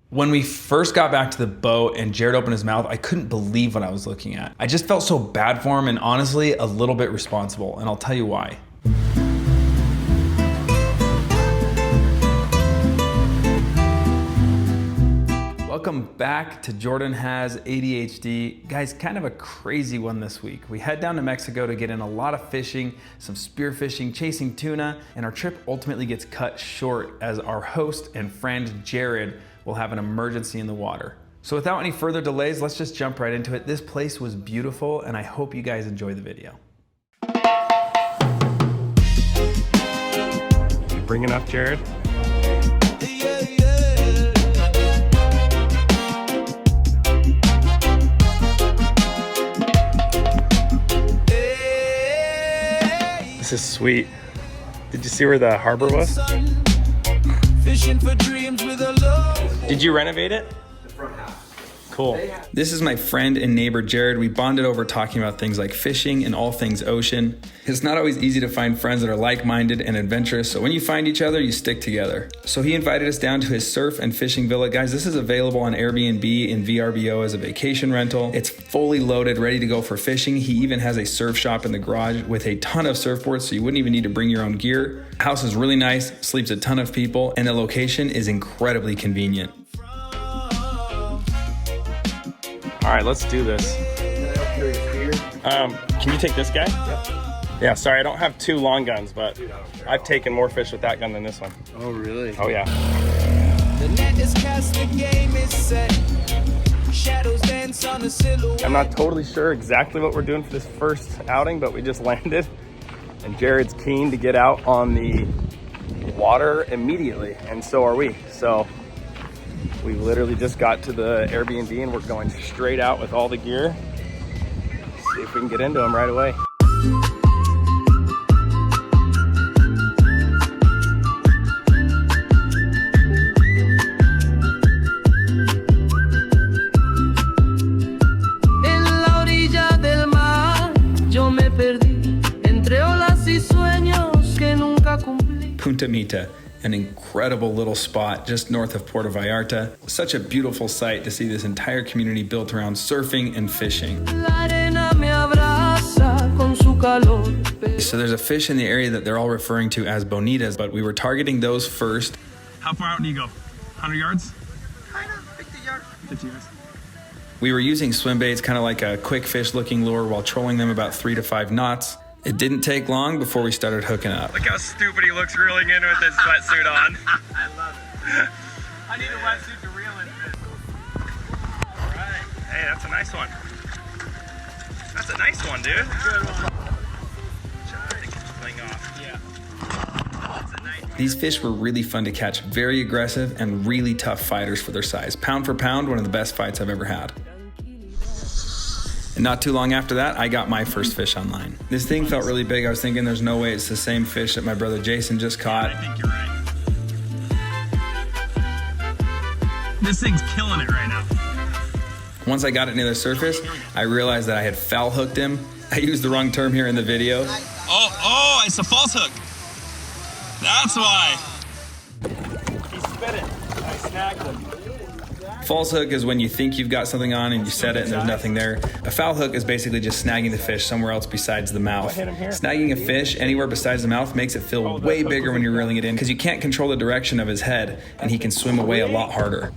When we first got back to the boat and Jared opened his mouth, I couldn't believe what I was looking at. I just felt so bad for him and honestly a little bit responsible, and I'll tell you why. Welcome back to Jordan Has ADHD. Guys, kind of a crazy one this week. We head down to Mexico to get in a lot of fishing, some spearfishing, chasing tuna, and our trip ultimately gets cut short as our host and friend Jared will have an emergency in the water. So without any further delays, let's just jump right into it. This place was beautiful and I hope you guys enjoy the video. You bringing up Jared? This is sweet. Did you see where the harbor was? Did you renovate it? The front half. Cool. This is my friend and neighbor Jared. We bonded over talking about things like fishing and all things ocean. It's not always easy to find friends that are like-minded and adventurous, so when you find each other, you stick together. So he invited us down to his surf and fishing villa. Guys, this is available on Airbnb and VRBO as a vacation rental. It's fully loaded, ready to go for fishing. He even has a surf shop in the garage with a ton of surfboards, so you wouldn't even need to bring your own gear. The house is really nice, sleeps a ton of people, and the location is incredibly convenient. All right, let's do this. Can you take this guy? Yep. Yeah, sorry, I don't have two long guns, but I've taken more fish with that gun than this one. Oh, really? Oh, yeah. The net is cast, the game is set. Shadows dance on the silhouette. I'm not totally sure exactly what we're doing for this first outing, but we just landed. And Jared's keen to get out on the water immediately, and so are we. So we literally just got to the Airbnb and we're going straight out with all the gear. See if we can get into them right away. En la orilla del mar, yo me perdí entre olas y sueños que nunca cumplí. Punta Mita, an incredible little spot just north of Puerto Vallarta. Such a beautiful sight to see this entire community built around surfing and fishing. La arena me abraza con su calor. So there's a fish in the area that they're all referring to as bonitas, but we were targeting those first. How far out do you go? 100 yards? Kind of, 50 yards. 50 yards. We were using swim baits, kind of like a quick fish looking lure, while trolling them about 3 to 5 knots. It didn't take long before we started hooking up. Look how stupid he looks reeling in with his wetsuit on. I love it. I need a wetsuit to reel in fish. All right. Hey, that's a nice one. That's a nice one, dude. Good one. Try to fling off. Yeah. That's a nice one. These fish were really fun to catch, very aggressive and really tough fighters for their size. Pound for pound, one of the best fights I've ever had. And not too long after that, I got my first fish online. This thing felt really big. I was thinking there's no way it's the same fish that my brother Jason just caught. I think you're right. This thing's killing it right now. Once I got it near the surface, I realized that I had foul hooked him. I used the wrong term here in the video. Oh, it's a false hook. That's why. He spit it. I snagged him. False hook is when you think you've got something on and you set it and there's nothing there. A foul hook is basically just snagging the fish somewhere else besides the mouth. Snagging a fish anywhere besides the mouth makes it feel way bigger when you're reeling it in because you can't control the direction of his head and he can swim away a lot harder.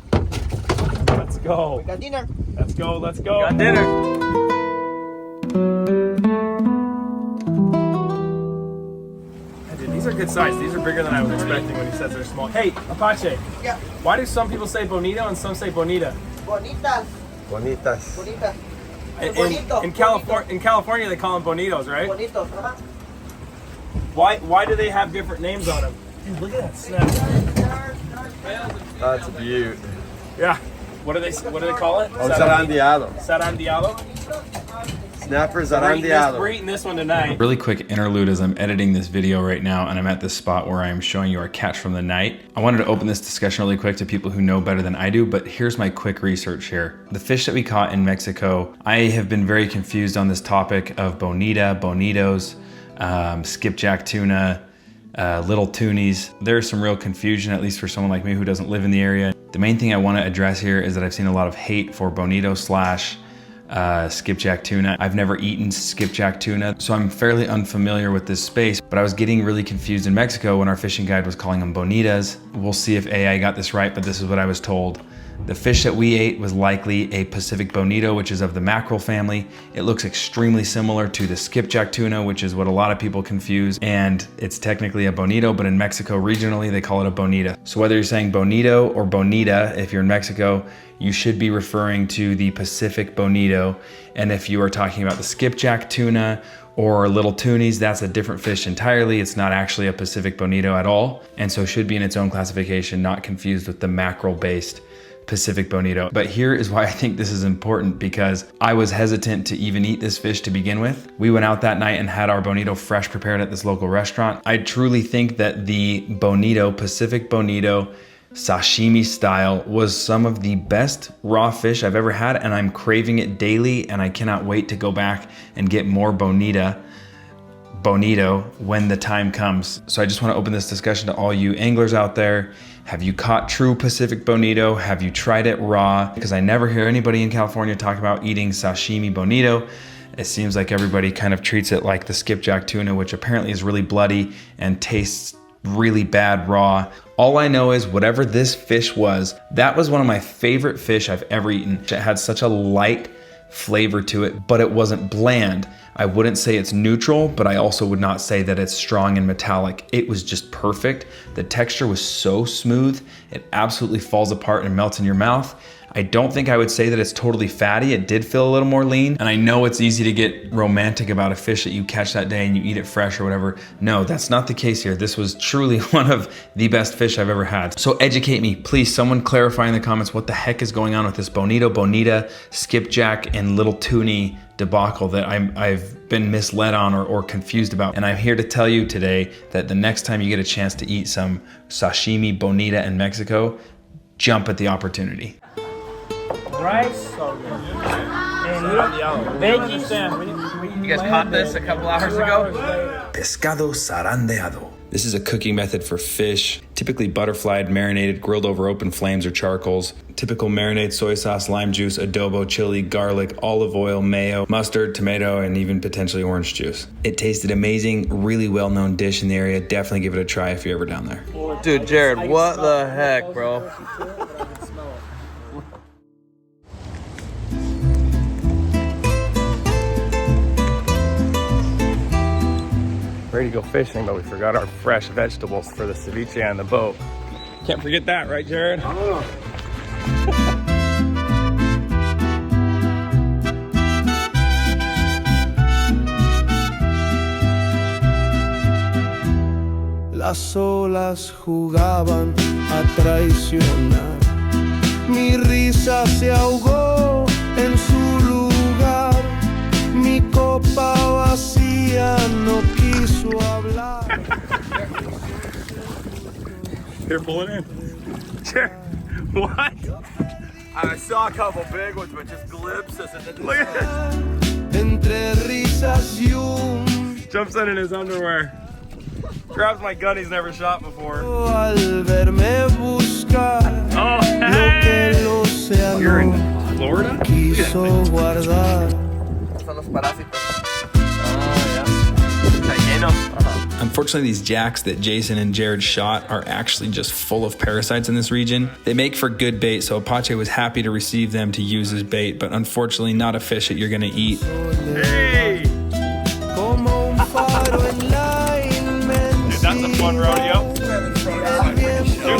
Let's go. We got dinner. Let's go. Let's go. We got dinner. These are good size. These are bigger than I was expecting when he says they're small. Hey, Apache. Yeah. Why do some people say bonito and some say bonita? Bonitas. Bonitas. Bonitas. In California, they call them bonitos, right? Bonitos, uh-huh. Why do they have different names on them? Dude, look at that snap. That's a beaut. Yeah. What do they call it? Oh, zarandeado. Zarandeado? Snapper We're zarandeado. eating this one tonight. Really quick interlude as I'm editing this video right now and I'm at this spot where I'm showing you our catch from the night. I wanted to open this discussion really quick to people who know better than I do, but here's my quick research here. The fish that we caught in Mexico, I have been very confused on this topic of bonita, bonitos, skipjack tuna, little tunies. There's some real confusion, at least for someone like me who doesn't live in the area. The main thing I want to address here is that I've seen a lot of hate for Bonito slash skipjack tuna. I've never eaten skipjack tuna, so I'm fairly unfamiliar with this space, but I was getting really confused in Mexico when our fishing guide was calling them bonitas. We'll see if AI got this right, but this is what I was told. The fish that we ate was likely a Pacific bonito, which is of the mackerel family. It looks extremely similar to the skipjack tuna, which is what a lot of people confuse. And it's technically a bonito, but in Mexico regionally, they call it a bonita. So whether you're saying bonito or bonita, if you're in Mexico, you should be referring to the Pacific bonito. And if you are talking about the skipjack tuna or little tunies, that's a different fish entirely. It's not actually a Pacific bonito at all. And so should be in its own classification, not confused with the mackerel-based Pacific bonito. But here is why I think this is important, because I was hesitant to even eat this fish to begin with. We went out that night and had our bonito fresh prepared at this local restaurant. I truly think that the bonito, Pacific bonito, sashimi style was some of the best raw fish I've ever had, and I'm craving it daily, and I cannot wait to go back and get more bonito when the time comes. So I just want to open this discussion to all you anglers out there. Have you caught true Pacific bonito? Have you tried it raw? Because I never hear anybody in California talk about eating sashimi bonito. It seems like everybody kind of treats it like the skipjack tuna, which apparently is really bloody and tastes really bad raw. All I know is whatever this fish was, that was one of my favorite fish I've ever eaten. It had such a light flavor to it, but it wasn't bland. I wouldn't say it's neutral, but I also would not say that it's strong and metallic. It was just perfect. The texture was so smooth. It absolutely falls apart and melts in your mouth. I don't think I would say that it's totally fatty. It did feel a little more lean. And I know it's easy to get romantic about a fish that you catch that day and you eat it fresh or whatever. No, that's not the case here. This was truly one of the best fish I've ever had. So educate me, please. Someone clarify in the comments what the heck is going on with this bonito, bonita, skipjack, and little tuni debacle that I've been misled on or confused about. And I'm here to tell you today that the next time you get a chance to eat some sashimi bonita in Mexico, jump at the opportunity. Rice and veggies. You guys caught this a couple hours ago? Pescado zarandeado. This is a cooking method for fish, typically butterflied, marinated, grilled over open flames or charcoals. Typical marinade: soy sauce, lime juice, adobo, chili, garlic, olive oil, mayo, mustard, tomato, and even potentially orange juice. It tasted amazing, really well-known dish in the area. Definitely give it a try if you're ever down there. Dude, Jared, what the heck, bro? Ready to go fishing, but we forgot our fresh vegetables for the ceviche on the boat. Can't forget that, right, Jared? Las olas jugaban a traicionar. Mi risa se ahogó en su lugar. Mi copa vacía no quiso hablar. Here, pull it in. Jared, what? I saw a couple big ones, but just glimpses. Look at this. Entre risas y un Jumps in his underwear. Grabs my gun he's never shot before. al verme buscar Oh, lo que hey! el océano You're in Florida? quiso guardar. Son los parásitos. Está lleno. Unfortunately, these jacks that Jason and Jared shot are actually just full of parasites in this region. They make for good bait, so Apache was happy to receive them to use as bait, but unfortunately not a fish that you're gonna eat. Hey! Como un faro en la Dude, that's a fun rodeo. Dude,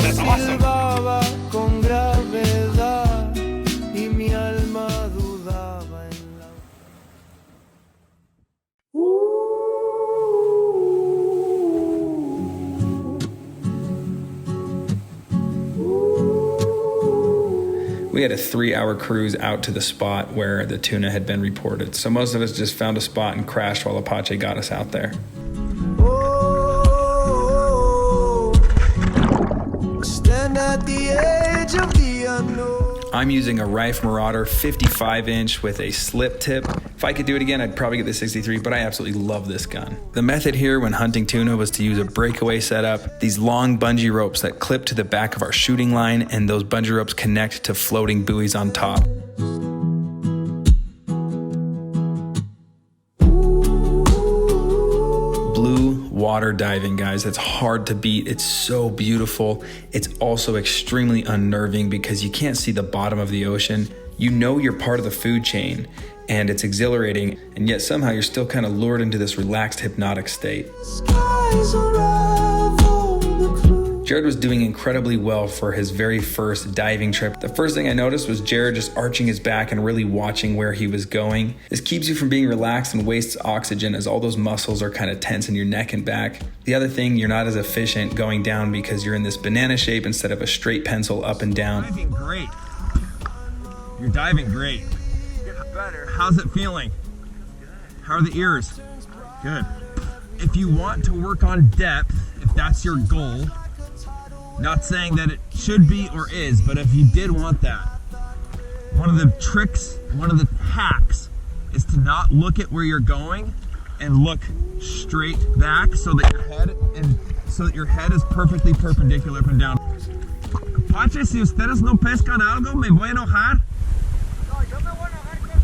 that's awesome. silbaba con gravedad y mi alma dudaba en la... We had a 3-hour cruise out to the spot where the tuna had been reported. So most of us just found a spot and crashed while Apache got us out there. Stand at the edge of the unknown. I'm using a Rife Marauder 55-inch with a slip tip. If I could do it again, I'd probably get the 63, but I absolutely love this gun. The method here when hunting tuna was to use a breakaway setup, these long bungee ropes that clip to the back of our shooting line, and those bungee ropes connect to floating buoys on top. Blue water diving, guys. It's hard to beat. It's so beautiful. It's also extremely unnerving because you can't see the bottom of the ocean. You know you're part of the food chain, and it's exhilarating, and yet somehow you're still kind of lured into this relaxed, hypnotic state. Jared was doing incredibly well for his very first diving trip. The first thing I noticed was Jared just arching his back and really watching where he was going. This keeps you from being relaxed and wastes oxygen as all those muscles are kind of tense in your neck and back. The other thing, you're not as efficient going down because you're in this banana shape instead of a straight pencil up and down. You're diving great. You're diving great. How's it feeling? How are the ears? Good. If you want to work on depth, if that's your goal, not saying that it should be or is, but if you did want that, one of the tricks, one of the hacks is to not look at where you're going and look straight back so that your head is perfectly perpendicular up and down. Apache, si ustedes no pescan algo, me voy a enojar. No, yo me voy a enojar contigo.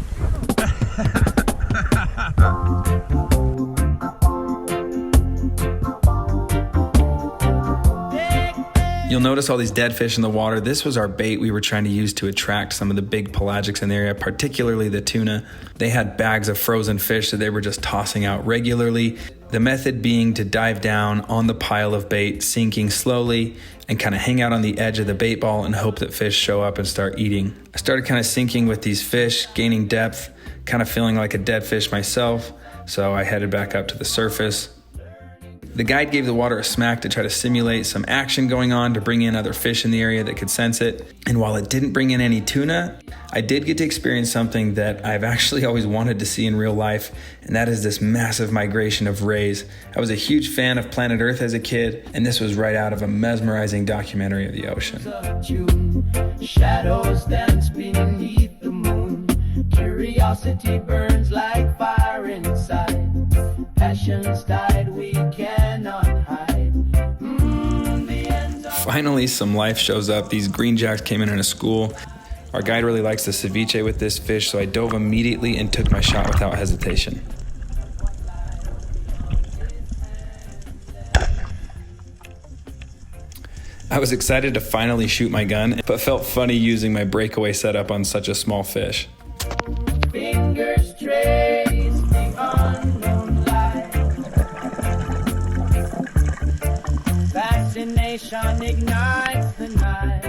You'll notice all these dead fish in the water. This was our bait we were trying to use to attract some of the big pelagics in the area, particularly the tuna. They had bags of frozen fish that they were just tossing out regularly. The method being to dive down on the pile of bait, sinking slowly, and kind of hang out on the edge of the bait ball and hope that fish show up and start eating. I started kind of sinking with these fish, gaining depth, kind of feeling like a dead fish myself, so I headed back up to the surface. The guide gave the water a smack to try to simulate some action going on to bring in other fish in the area that could sense it. And while it didn't bring in any tuna, I did get to experience something that I've actually always wanted to see in real life, and that is this massive migration of rays. I was a huge fan of Planet Earth as a kid, and this was right out of a mesmerizing documentary of the ocean. Shadows dance beneath the moon. Curiosity burns like fire inside. Passions died, we cannot hide. Finally, some life shows up. These green jacks came in a school. Our guide really likes the ceviche with this fish, so I dove immediately and took my shot without hesitation. I was excited to finally shoot my gun, but felt funny using my breakaway setup on such a small fish. Fingers trace the unknown light. Fascination ignites the night.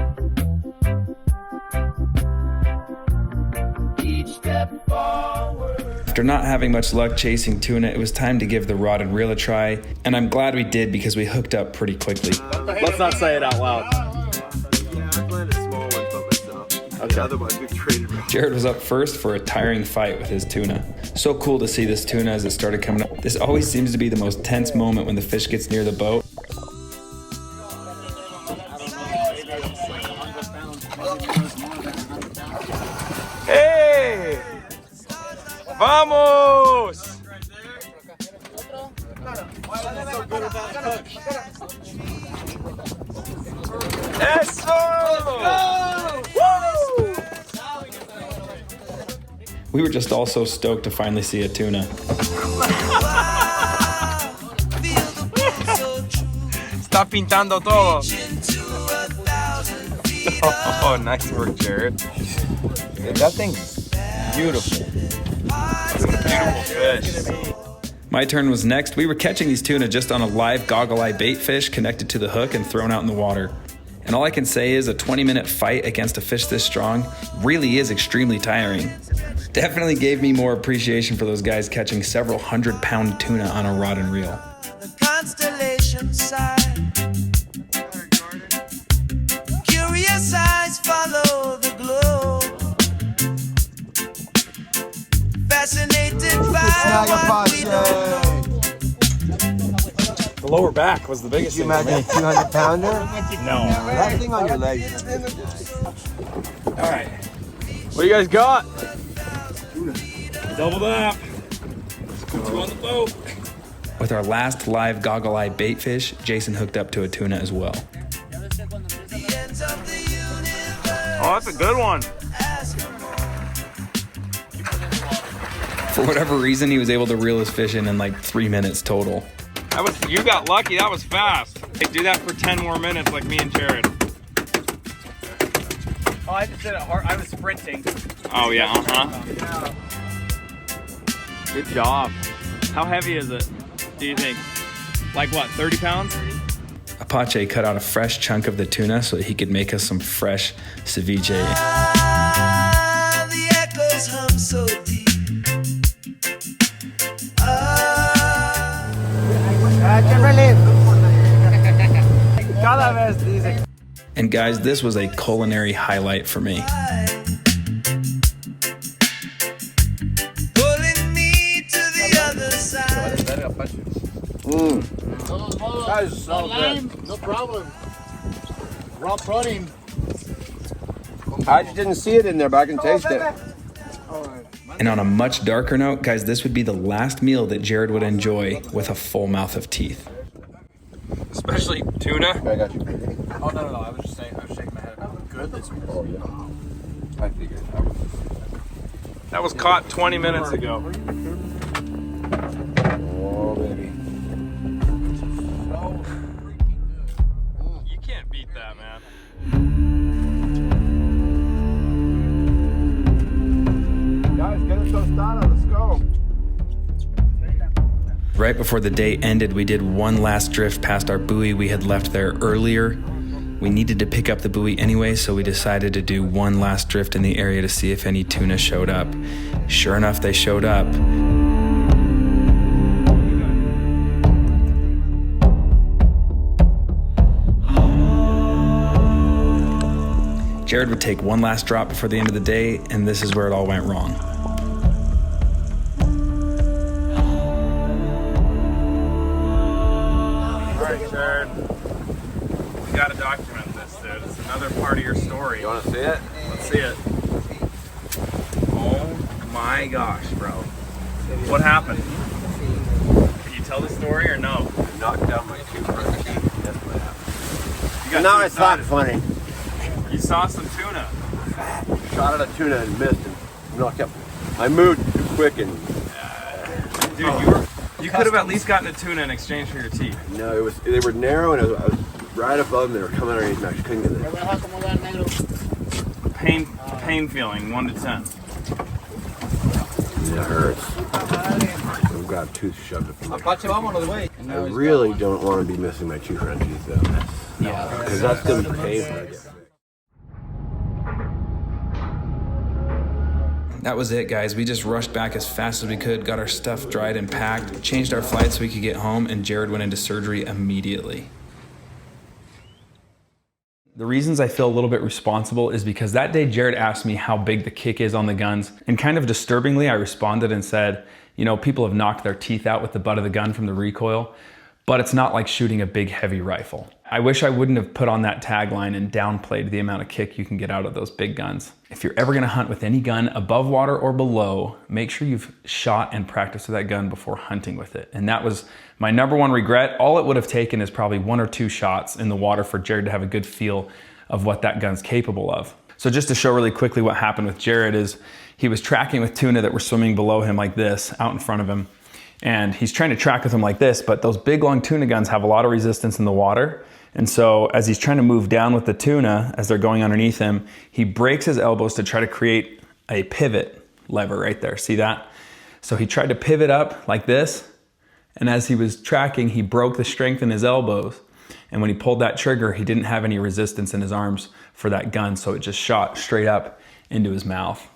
Each step forward. After not having much luck chasing tuna, it was time to give the rod and reel a try, and I'm glad we did because we hooked up pretty quickly. Let's not say it out loud. Yeah, I planted a small one by myself. Okay. Otherwise, we've traded. Jared was up first for a tiring fight with his tuna. So cool to see this tuna as it started coming up. This always seems to be the most tense moment when the fish gets near the boat. Hey! Vamos! We were just all so stoked to finally see a tuna. Está pintando todo. Oh, nice work, Jared. That thing's beautiful. That's a beautiful fish. My turn was next. We were catching these tuna just on a live goggle-eye bait fish connected to the hook and thrown out in the water. And all I can say is a 20-minute fight against a fish this strong really is extremely tiring. Definitely gave me more appreciation for those guys catching several 100-pound tuna on a rod and reel. The constellation side. Curious eyes follow the glow. Fascinated by what we don't know. The lower back was the biggest thing. You imagine a 200-pounder? No. That thing on your leg. All right. What do you guys got? Double that. Two on the boat. With our last live goggle eye bait fish, Jason hooked up to a tuna as well. Oh, that's a good one. For whatever reason, he was able to reel his fish in like 3 minutes total. You got lucky, that was fast. Hey, do that for 10 more minutes like me and Jared. Oh, I just did it hard. I was sprinting. Oh yeah, Good job. How heavy is it, do you think? Like what, 30 pounds? Apache cut out a fresh chunk of the tuna so that he could make us some fresh ceviche. The echoes hum so deep. Cada vez dice. And guys, this was a culinary highlight for me. Pulling me to the other side. That is so good. No problem. Raw protein. I just didn't see it in there, but I can taste it. And on a much darker note, guys, this would be the last meal that Jared would enjoy with a full mouth of teeth. Especially tuna. I got you. Oh, no. I was just saying, I was shaking my head about how good this was. Oh, yeah. I figured. That was caught 20 minutes ago. Oh, baby. You can't beat that, man. Guys, get a tostada. Let's go. Right before the day ended, we did one last drift past our buoy we had left there earlier. We needed to pick up the buoy anyway, so we decided to do one last drift in the area to see if any tuna showed up. Sure enough, they showed up. Jared would take one last drop before the end of the day, and this is where it all went wrong. Jared, we gotta document this, dude. It's another part of your story. You want to see it? Let's see it. Oh my gosh, bro. What happened? Can you tell the story or no? I knocked down my two front teeth. That's what happened. You got Now too it's not excited. funny. You saw some tuna. Shot at a tuna and missed. And knocked up. I moved too quick and Dude, you could have at least gotten a tuna in exchange for your teeth. no, they were narrow and I was right above them. They were coming underneath me. I just couldn't get it. Pain feeling, 1 to 10. It hurts. I've got a tooth shoved up in I really don't want to be missing my two front teeth though. Yeah. Because that's going to be painful. That was it, guys. We just rushed back as fast as we could, got our stuff dried and packed, changed our flight so we could get home, and Jared went into surgery immediately. The reasons I feel a little bit responsible is because that day Jared asked me how big the kick is on the guns, and kind of disturbingly I responded and said, you know, people have knocked their teeth out with the butt of the gun from the recoil, but it's not like shooting a big heavy rifle. I wish I wouldn't have put on that tagline and downplayed the amount of kick you can get out of those big guns. If you're ever gonna hunt with any gun above water or below, make sure you've shot and practiced with that gun before hunting with it. And that was my number one regret. All it would have taken is probably 1 or 2 shots in the water for Jared to have a good feel of what that gun's capable of. So just to show really quickly what happened with Jared is he was tracking with tuna that were swimming below him like this, out in front of him. And he's trying to track with them like this, but those big long tuna guns have a lot of resistance in the water. And so as he's trying to move down with the tuna, as they're going underneath him, he breaks his elbows to try to create a pivot lever right there. See that? So he tried to pivot up like this. And as he was tracking, he broke the strength in his elbows. And when he pulled that trigger, he didn't have any resistance in his arms for that gun. So it just shot straight up into his mouth.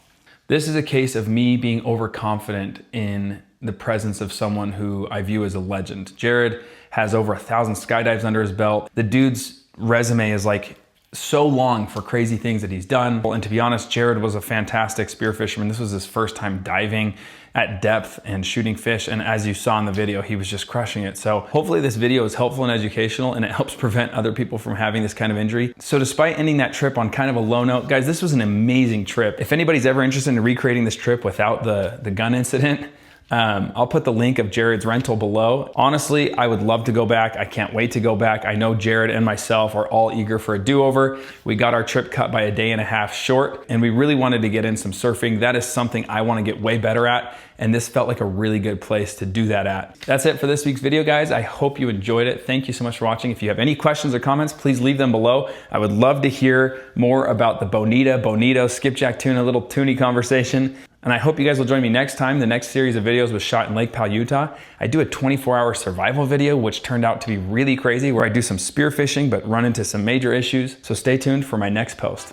This is a case of me being overconfident in the presence of someone who I view as a legend. Jared has over 1,000 skydives under his belt. The dude's resume is like so long for crazy things that he's done. And to be honest, Jared was a fantastic spear fisherman. This was his first time diving at depth and shooting fish. And as you saw in the video, he was just crushing it. So hopefully this video is helpful and educational, and it helps prevent other people from having this kind of injury. So despite ending that trip on kind of a low note, guys, this was an amazing trip. If anybody's ever interested in recreating this trip without the gun incident, I'll put the link of Jared's rental below. Honestly, I would love to go back. I can't wait to go back. I know Jared and myself are all eager for a do-over. We got our trip cut by a day and a half short, and we really wanted to get in some surfing. That is something I want to get way better at, and this felt like a really good place to do that at. That's it for this week's video, guys. I hope you enjoyed it. Thank you so much for watching. If you have any questions or comments, please leave them below. I would love to hear more about the Bonito, skipjack tuna, little toonie conversation. And I hope you guys will join me next time. The next series of videos was shot in Lake Powell, Utah. I do a 24-hour survival video, which turned out to be really crazy, where I do some spearfishing, but run into some major issues. So stay tuned for my next post.